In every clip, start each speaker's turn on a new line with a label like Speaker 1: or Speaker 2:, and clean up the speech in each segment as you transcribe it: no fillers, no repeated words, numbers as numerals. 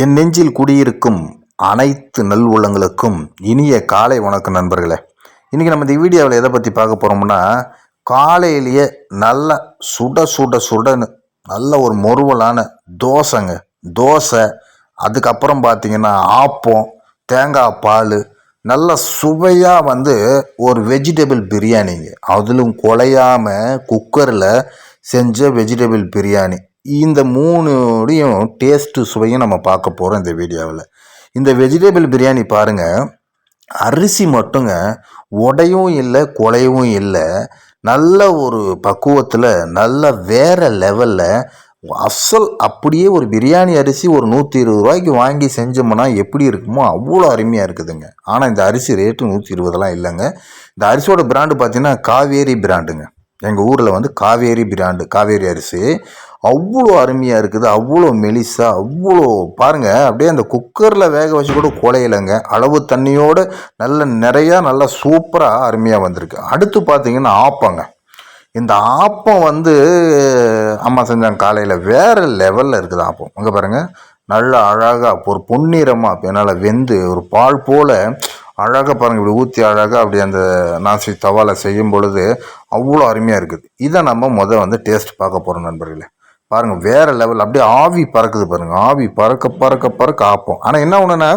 Speaker 1: என் நெஞ்சில் குடியிருக்கும் அனைத்து நல் உள்ளங்களுக்கும் இனிய காலை வணக்கம் நண்பர்களே. இன்றைக்கி நம்ம இந்த வீடியோவில் எதை பற்றி பார்க்க போகிறோம்னா, காலையிலேயே நல்ல சுடன்னு நல்ல ஒரு மொருவலான தோசை, அதுக்கப்புறம் பார்த்திங்கன்னா ஆப்பம், தேங்காய் பால், நல்ல சுவையாக ஒரு வெஜிடபிள் பிரியாணிங்க. அதிலும் குலையாமல் குக்கரில் செஞ்ச வெஜிடபிள் பிரியாணி. இந்த மூணுடையும் டேஸ்ட்டு சுவையும் நம்ம பார்க்க போகிறோம் இந்த வீடியோவில். இந்த வெஜிடபிள் பிரியாணி பாருங்கள், அரிசி மட்டுங்க உடையும் இல்லை குலையவும் இல்லை, நல்ல ஒரு பக்குவத்தில் நல்ல வேறு லெவலில் அசல் அப்படியே ஒரு பிரியாணி அரிசி ஒரு 120 ரூபாய்க்கு வாங்கி செஞ்சோம்னா எப்படி இருக்குமோ அவ்வளோ அருமையாக இருக்குதுங்க. ஆனால் இந்த அரிசி ரேட்டு 120 இல்லைங்க. இந்த அரிசியோட பிராண்டு பார்த்தீங்கன்னா காவேரி பிராண்டுங்க. எங்கள் ஊரில் காவேரி அரிசி அவ்வளோ அருமையாக இருக்குது, அவ்வளோ மெலிசா, அவ்வளோ பாருங்கள், அப்படியே அந்த குக்கரில் வேக வச்சு கூட குலையிலைங்க. அளவு தண்ணியோடு நிறையா நல்லா சூப்பராக அருமையாக வந்திருக்கு. அடுத்து பார்த்திங்கன்னா ஆப்பங்க. இந்த ஆப்பம் அம்மா செஞ்சாங்க காலையில், வேறு லெவலில் இருக்குது ஆப்பம். அங்கே பாருங்கள், நல்லா அழகாக ஒரு பொன்னிறமாக என்னால் வெந்து ஒரு பால் போல் அழகாக பாருங்கள், இப்படி ஊற்றி அழகாக அப்படி அந்த நாசி தவாவில் செய்யும் பொழுது அவ்வளோ அருமையாக இருக்குது. இதை நம்ம டேஸ்ட் பார்க்க போகிறோம் நண்பர்களே. பாருங்கள், வேறு லெவல், அப்படியே ஆவி பறக்குது பாருங்கள், ஆவி பறக்க ஆப்பம். ஆனால் என்ன ஒன்றுன்னா,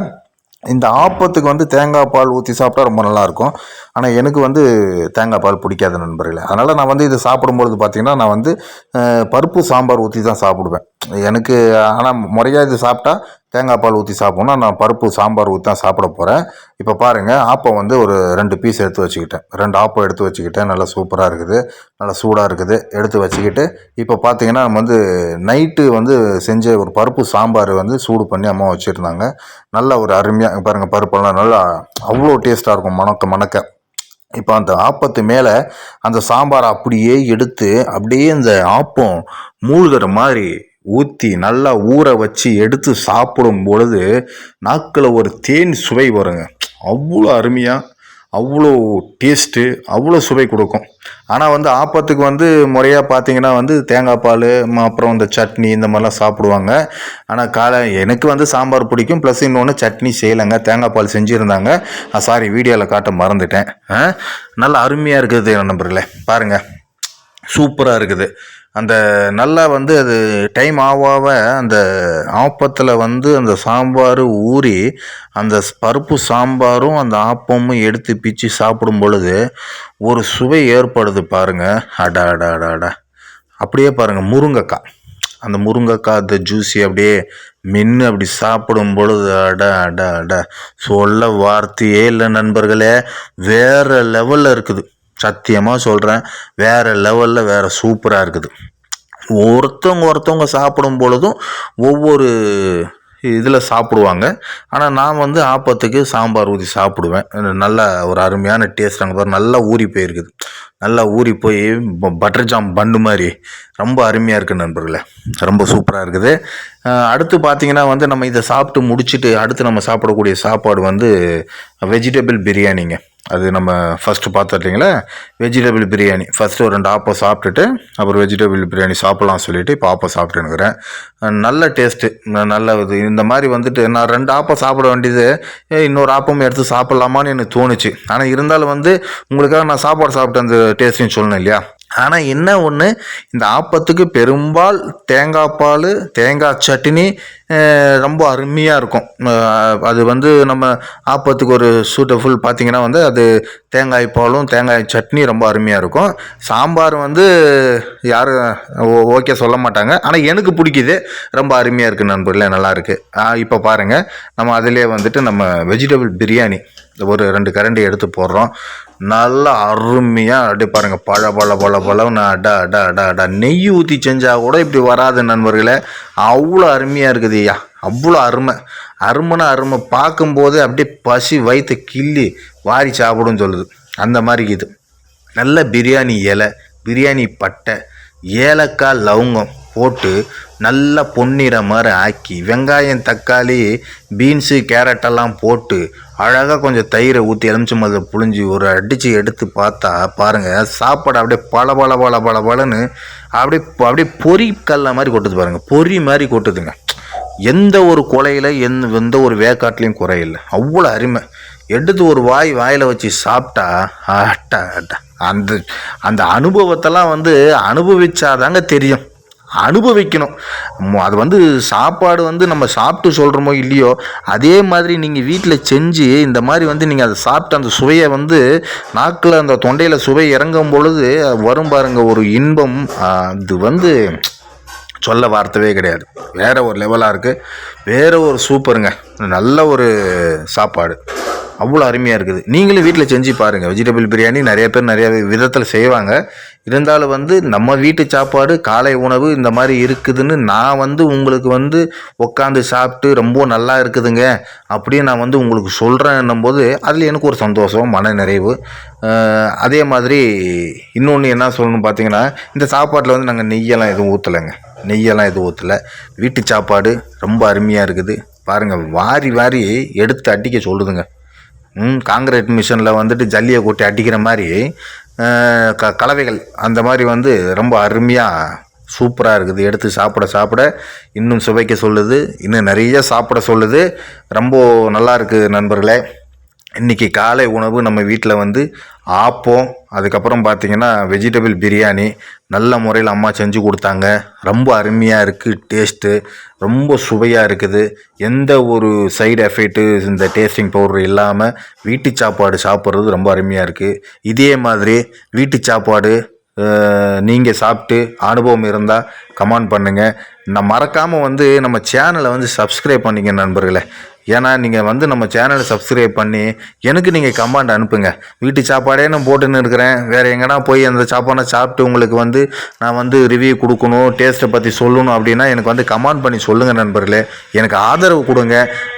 Speaker 1: இந்த ஆப்பத்துக்கு தேங்காய் பால் ஊற்றி சாப்பிட்டா ரொம்ப நல்லாயிருக்கும். ஆனால் எனக்கு தேங்காய் பால் பிடிக்காத நண்பர்களே. அதனால் நான் இதை சாப்பிடும்பொழுது பார்த்திங்கன்னா, நான் பருப்பு சாம்பார் ஊற்றி தான் சாப்பிடுவேன் எனக்கு. ஆனால் முறையாக இது சாப்பிட்டா தேங்காய் பால் ஊற்றி சாப்பிட்ணும், நான் பருப்பு சாம்பார் ஊற்றி தான் சாப்பிட போகிறேன். இப்போ பாருங்கள், ஆப்பம் ஒரு 2 பீஸ் எடுத்து வச்சுக்கிட்டேன், 2 ஆப்பம் எடுத்து வச்சுக்கிட்டேன். நல்லா சூப்பராக இருக்குது, நல்லா சூடாக இருக்குது, எடுத்து வச்சுக்கிட்டு இப்போ பார்த்திங்கன்னா நம்ம நைட்டு செஞ்ச ஒரு பருப்பு சாம்பார் சூடு பண்ணி அம்மா வச்சுருந்தாங்க. நல்ல ஒரு அருமையாக பாருங்கள், பருப்பெல்லாம் நல்லா அவ்வளோ டேஸ்ட்டாக இருக்கும், மணக்க. இப்போ அந்த ஆப்பத்து மேலே அந்த சாம்பாரை அப்படியே எடுத்து அப்படியே அந்த ஆப்பம் மூழ்கிற மாதிரி ஊற்றி நல்லா ஊற வச்சு எடுத்து சாப்பிடும் பொழுது நாக்கில் ஒரு தேன் சுவை வருங்க. அவ்வளோ அருமையாக, அவ்வளோ டேஸ்ட்டு, அவ்வளோ சுவை கொடுக்கும். ஆனால் ஆப்பத்துக்கு முறையாக பார்த்தீங்கன்னா தேங்காய் பால், அப்புறம் இந்த சட்னி இந்த மாதிரிலாம் சாப்பிடுவாங்க. ஆனால் எனக்கு சாம்பார் பிடிக்கும், ப்ளஸ் இன்னொன்று சட்னி செய்யலைங்க, தேங்காய் பால் செஞ்சுருந்தாங்க. சாரி, வீடியோவில் காட்ட மறந்துட்டேன். நல்லா அருமையாக இருக்குது நண்பர்களே. பாருங்கள், சூப்பராக இருக்குது. அந்த நல்லா அது டைம் ஆக அந்த ஆப்பத்தில் அந்த சாம்பார் ஊறி அந்த பருப்பு சாம்பாரும் அந்த ஆப்பமும் எடுத்து பிச்சு சாப்பிடும் பொழுது ஒரு சுவை ஏற்படுது பாருங்கள். அடா அப்படியே பாருங்கள், முருங்கைக்காய், அந்த முருங்கைக்காய் அந்த ஜூஸி அப்படியே மென்று அப்படி சாப்பிடும் பொழுது அட சொல்ல வார்த்தையே இல்லை நண்பர்களே. வேறு லெவலில் இருக்குது, சத்தியமாக சொல்கிறேன், வேறு லெவலில் வேறு சூப்பராக இருக்குது. ஒருத்தவங்க சாப்பிடும் பொழுதும் ஒவ்வொரு இதில் சாப்பிடுவாங்க. ஆனால் நான் ஆப்பத்துக்கு சாம்பார் ஊற்றி சாப்பிடுவேன். நல்ல ஒரு அருமையான டேஸ்ட். அங்கே பாரு, நல்லா ஊறி போயிருக்குது, நல்லா ஊறி போய் பட்டர் ஜாம் பன்னு மாதிரி ரொம்ப அருமையாக இருக்குது நண்பர்களே, ரொம்ப சூப்பராக இருக்குது. அடுத்து பார்த்திங்கன்னா நம்ம இதை சாப்பிட்டு முடிச்சுட்டு அடுத்து நம்ம சாப்பிடக்கூடிய சாப்பாடு வெஜிடபிள் பிரியாணிங்க. அது நம்ம ஃபஸ்ட்டு பார்த்துட்டிங்களா, வெஜிடபிள் பிரியாணி. ஃபஸ்ட்டு ஒரு 2 ஆப்பம் சாப்பிட்டுட்டு அப்புறம் வெஜிடபிள் பிரியாணி சாப்பிட்லாம் சொல்லிவிட்டு இப்போ ஆப்பம் சாப்பிட்டுனுக்கிறேன். நல்ல டேஸ்ட்டு, நல்ல இது. இந்த மாதிரி நான் 2 ஆப்பம் சாப்பிட வேண்டியது இன்னொரு ஆப்பம் எடுத்து சாப்பிட்லாமான்னு எனக்கு தோணுச்சு. ஆனால் இருந்தாலும் உங்களுக்காக நான் சாப்பாடு சாப்பிட்டு அந்த டேஸ்ட்டையும் சொல்லணும் இல்லையா. ஆனால் என்ன ஒன்று, இந்த ஆப்பத்துக்கு பெரும்பால் தேங்காய் பால், தேங்காய் சட்னி ரொம்ப அருமையாக இருக்கும். அது நம்ம ஆப்பத்துக்கு ஒரு சூட்டஃபுல் பார்த்திங்கன்னா அது தேங்காய் பாலும் தேங்காய் சட்னி ரொம்ப அருமையாக இருக்கும். சாம்பார் யாரும் ஓகே சொல்ல மாட்டாங்க, ஆனால் எனக்கு பிடிக்குது, ரொம்ப அருமையாக இருக்குது நண்பர்களே, நல்லாயிருக்கு. இப்போ பாருங்கள், நம்ம அதிலே நம்ம வெஜிடபிள் பிரியாணி ஒரு 2 கரண்டி எடுத்து போடுறோம். நல்லா அருமையாக அப்படியே பாருங்கள், பழன்னு அடா நெய் ஊற்றி செஞ்சால் கூட இப்படி வராது நண்பர்களே. அவ்வளோ அருமையாக இருக்குது ஐயா, அவ்வளோ அருமை. பார்க்கும்போது அப்படியே பசி வயிற்று கிள்ளி வாரி சாப்பிடுன்னு சொல்லுது, அந்த மாதிரி இது. நல்ல பிரியாணி இலை, பிரியாணி பட்டை, ஏலக்காய், லவங்கம் போட்டு நல்லா பொன்னிற மாதிரி ஆக்கி, வெங்காயம், தக்காளி, பீன்ஸு, கேரட்டெல்லாம் போட்டு அழகாக கொஞ்சம் தயிரை ஊற்றி எலுமிச்சம்பழத்தை புழிஞ்சி ஒரு அடித்து எடுத்து பார்த்தா பாருங்கள், சாப்பாடு அப்படியே பளன்னு அப்படியே பொறி கல்ல மாதிரி கொட்டுது பாருங்கள், பொறி மாதிரி கொட்டுதுங்க. எந்த ஒரு கொலையில் எந்த ஒரு வேக்காட்லேயும் குறையில்லை, அவ்வளோ அருமை. எடுத்து ஒரு வாயில் வச்சு சாப்பிட்டா அந்த அந்த அனுபவத்தெல்லாம் அனுபவிச்சாதாங்க தெரியும், அனுபவிக்கணும். அது சாப்பாடு நம்ம சாப்பிட்டு சொல்கிறோமோ இல்லையோ, அதே மாதிரி நீங்கள் வீட்டில் செஞ்சு இந்த மாதிரி நீங்கள் அதை சாப்பிட்டு அந்த சுவையை நாக்கில் அந்த தொண்டையில் சுவை இறங்கும் பொழுது வரும் பாருங்க ஒரு இன்பம். அது சொல்ல வார்த்தவே கிடையாது. வேறு ஒரு லெவலாக இருக்குது, வேறு ஒரு சூப்பருங்க. நல்ல ஒரு சாப்பாடு, அவ்வளோ அருமையாக இருக்குது. நீங்களும் வீட்டில் செஞ்சு பாருங்கள். வெஜிடபிள் பிரியாணி நிறைய பேர் நிறைய விதத்தில் செய்வாங்க. இருந்தாலும் நம்ம வீட்டு சாப்பாடு காலை உணவு இந்த மாதிரி இருக்குதுன்னு நான் உங்களுக்கு உட்காந்து சாப்பிட்டு ரொம்ப நல்லா இருக்குதுங்க அப்படியே நான் உங்களுக்கு சொல்கிறேன்னும் போது அதில் எனக்கு ஒரு சந்தோஷம், மன நிறைவு. அதே மாதிரி இன்னொன்று என்ன சொல்லணும்னு பார்த்தீங்கன்னா, இந்த சாப்பாட்டில் நாங்கள் நெய்யெல்லாம் எதுவும் ஊற்றலை. வீட்டு சாப்பாடு ரொம்ப அருமையாக இருக்குது பாருங்கள். வாரி எடுத்து அடிக்க சொல்லுதுங்க. காங்கிரீட் மிஷினில் ஜல்லியை கொட்டி அடிக்கிற மாதிரி கலவைகள் அந்த மாதிரி ரொம்ப அருமையாக சூப்பராக இருக்குது. எடுத்து சாப்பிட இன்னும் சுவைக்க சொல்லுது, இன்னும் நிறைய சாப்பிட சொல்லுது. ரொம்ப நல்லா இருக்குது நண்பர்களே. இன்றைக்கி காலை உணவு நம்ம வீட்டில் ஆப்பம், அதுக்கப்புறம் பார்த்திங்கன்னா வெஜிடபிள் பிரியாணி நல்ல முறையில் அம்மா செஞ்சு கொடுத்தாங்க. ரொம்ப அருமையாக இருக்குது, டேஸ்ட்டு ரொம்ப சுவையாக இருக்குது. எந்த ஒரு சைடு எஃபெக்ட்டு இந்த டேஸ்டிங் பவுடர் இல்லாமல் வீட்டு சாப்பாடு சாப்பிட்றது ரொம்ப அருமையாக இருக்குது. இதே மாதிரி வீட்டு சாப்பாடு நீங்கள் சாப்பிட்டு அனுபவம் இருந்தால் கமெண்ட் பண்ணுங்கள். நான் மறக்காமல் நம்ம சேனலை சப்ஸ்கிரைப் பண்ணிங்க நண்பர்களே. ஏன்னா நீங்கள் நம்ம சேனலை சப்ஸ்கிரைப் பண்ணி எனக்கு நீங்கள் கமெண்ட் அனுப்புங்க. வீட்டு சாப்பாடே நான் போட்டுன்னு இருக்கிறேன், வேறு எங்கன்னா போய் அந்த சாப்பாடை சாப்பிட்டு உங்களுக்கு நான் ரிவ்யூ கொடுக்கணும், டேஸ்ட்டை பற்றி சொல்லணும் அப்படின்னா எனக்கு கமெண்ட் பண்ணி சொல்லுங்கள் நண்பர்களே. எனக்கு ஆதரவு கொடுங்க.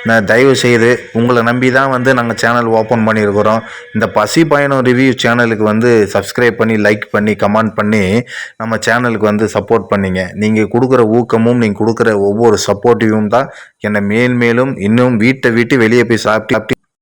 Speaker 1: நான் தயவு செய்து உங்களை நம்பி தான் நாங்கள் சேனல் ஓப்பன் பண்ணியிருக்கிறோம். இந்த பசி பயணம் ரிவ்யூ சேனலுக்கு சப்ஸ்கிரைப் பண்ணி லைக் பண்ணி கமெண்ட் பண்ணி நம்ம சேனலுக்கு சப்போர்ட் பண்ணிங்க. நீங்கள் கொடுக்குற ஊக்கமும் நீங்கள் கொடுக்குற ஒவ்வொரு சப்போர்ட்டிவும் தான் என்னை மேலும் இன்னும் வீட்டை விட்டு வெளியே போய் சாப்பிட்டு